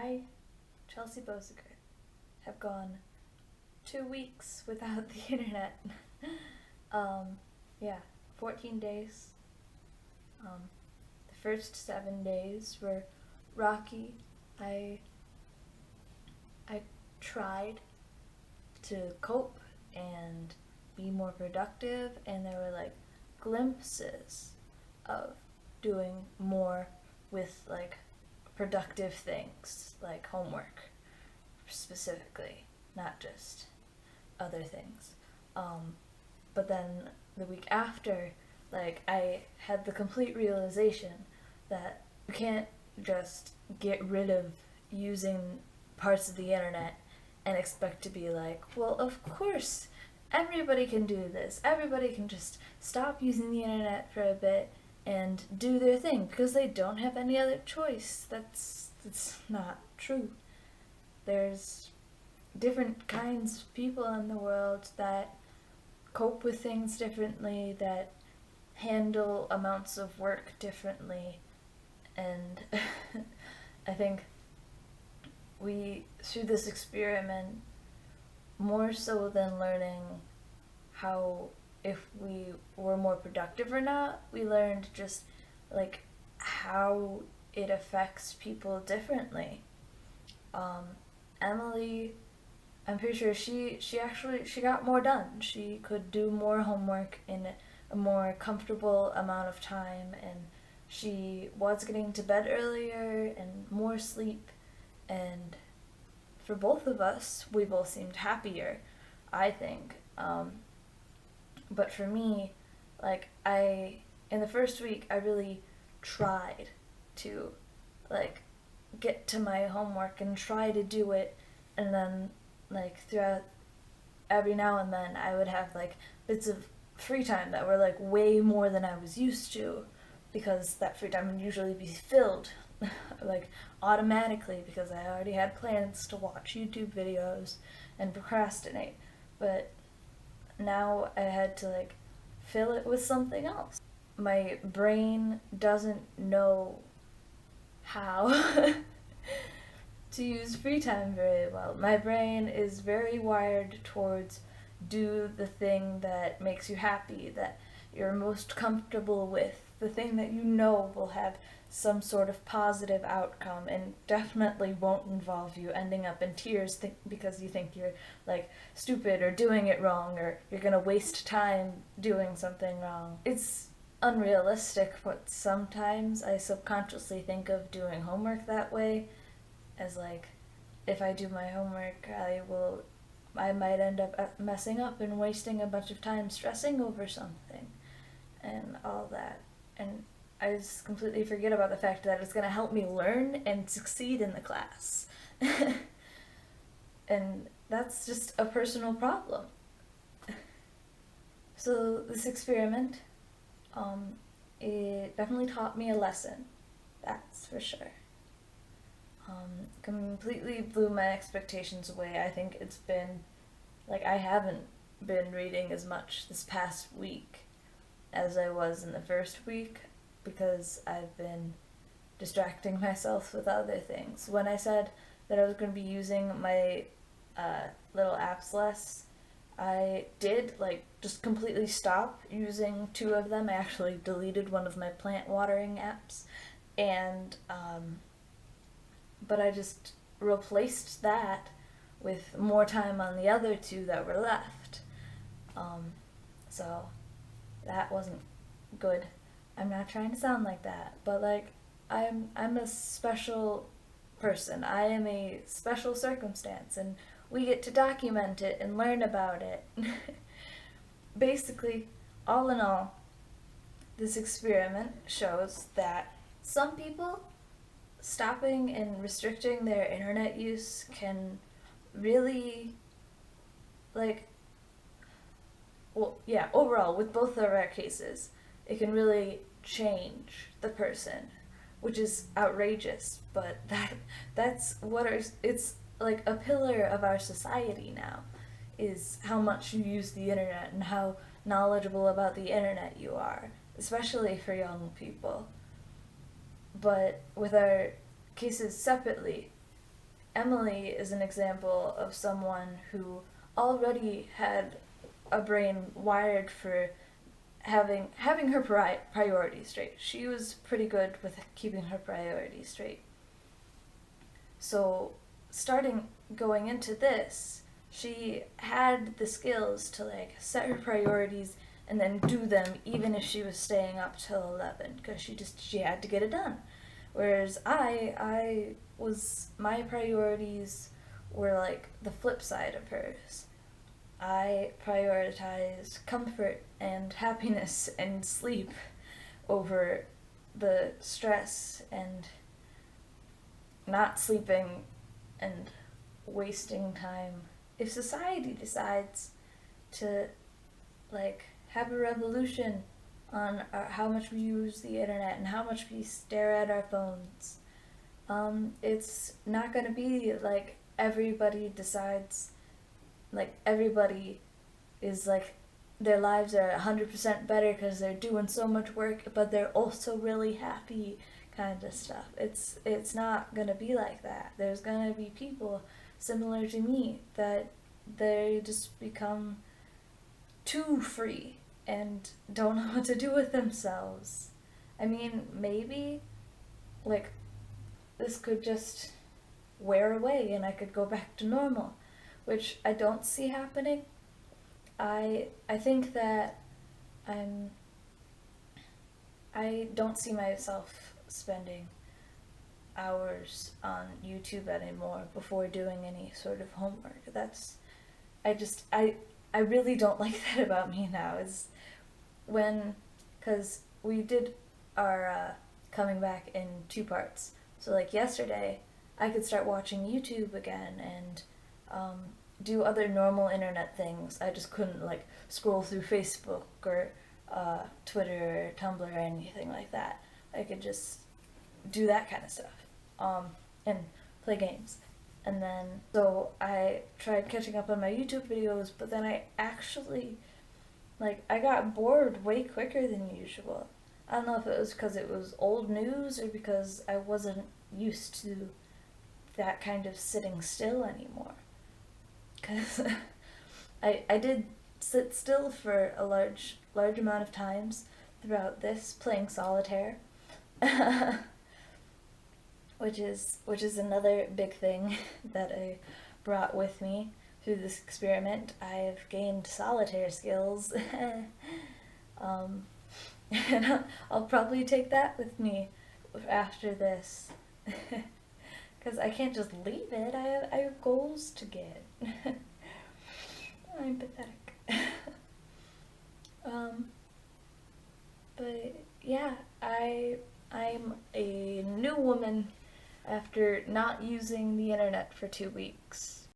I, Chelsea Bosiger, have gone 2 weeks without the internet. um, yeah, 14 days. The first 7 days were rocky. I I tried to cope and be more productive, and there were like glimpses of doing more with like productive things like homework specifically, not just other things. Um, but then the week after, like, I had the complete realization that you can't just get rid of using parts of the internet and expect to be like, well, of course, everybody can do this. Everybody can just stop using the internet for a bit and do their thing because they don't have any other choice. That's not true. There's different kinds of people in the world that cope with things differently, that handle amounts of work differently, and I think through this experiment, more so than learning how, if we were more productive or not, we learned just like how it affects people differently. Um, Emily, I'm pretty sure she got more done. She could do more homework in a more comfortable amount of time, and she was getting to bed earlier and more sleep, and for both of us, we both seemed happier, I think. But for me, like, in the first week, I really tried to, like, get to my homework and try to do it, and then, like, throughout every now and then, I would have, like, bits of free time that were, like, way more than I was used to, because that free time would usually be filled, like, automatically, because I already had plans to watch YouTube videos and procrastinate. But now I had to, like, fill it with something else. My brain doesn't know how to use free time very well. My brain is very wired towards do the thing that makes you happy, that you're most comfortable with, the thing that you know will have some sort of positive outcome and definitely won't involve you ending up in tears because you think you're like stupid or doing it wrong, or you're gonna waste time doing something wrong. It's unrealistic, but sometimes I subconsciously think of doing homework that way, as like, if I do my homework, I might end up messing up and wasting a bunch of time stressing over something and all that. And I just completely forget about the fact that it's going to help me learn and succeed in the class. And that's just a personal problem. So this experiment, it definitely taught me a lesson, that's for sure. Completely blew my expectations away. I think it's been, like, I haven't been reading as much this past week as I was in the first week, because I've been distracting myself with other things. When I said that I was going to be using my little apps less, I did, like, just completely stop using two of them. I actually deleted one of my plant watering apps, and but I just replaced that with more time on the other two that were left. So that wasn't good. I'm not trying to sound like that, but like, I'm a special person. I am a special circumstance, and we get to document it and learn about it. Basically, all in all, this experiment shows that some people stopping and restricting their internet use can really, like, well, yeah, overall, with both of our cases, it can really change the person, which is outrageous, but that's what it's like a pillar of our society now, is how much you use the internet and how knowledgeable about the internet you are, especially for young people. But with our cases separately, Emily is an example of someone who already had a brain wired for having her priorities straight. She was pretty good with keeping her priorities straight. So, starting going into this, she had the skills to like set her priorities and then do them even if she was staying up till 11 because she had to get it done. Whereas I was, my priorities were like the flip side of hers. I prioritize comfort and happiness and sleep over the stress and not sleeping and wasting time. If society decides to like have a revolution on how much we use the internet and how much we stare at our phones, it's not going to be like everybody decides, like everybody is like their lives are 100% better because they're doing so much work, but they're also really happy kind of stuff. It's not going to be like that. There's going to be people similar to me that they just become too free and don't know what to do with themselves. I mean, maybe like this could just wear away and I could go back to normal, which I don't see happening. I think that I don't see myself spending hours on YouTube anymore before doing any sort of homework. I really don't like that about me now. Is when, because we did our coming back in 2 parts. So like yesterday, I could start watching YouTube again and do other normal internet things. I just couldn't like scroll through Facebook or Twitter or Tumblr or anything like that. I could just do that kind of stuff and play games. And then, so I tried catching up on my YouTube videos, but then I actually, like, I got bored way quicker than usual. I don't know if it was because it was old news or because I wasn't used to that kind of sitting still anymore. Because I did sit still for a large amount of times throughout this playing solitaire. which is another big thing that I brought with me through this experiment. I've gained solitaire skills, and I'll probably take that with me after this, because I can't just leave it. I have goals to get. I'm pathetic. But yeah, I'm a new woman after not using the internet for 2 weeks.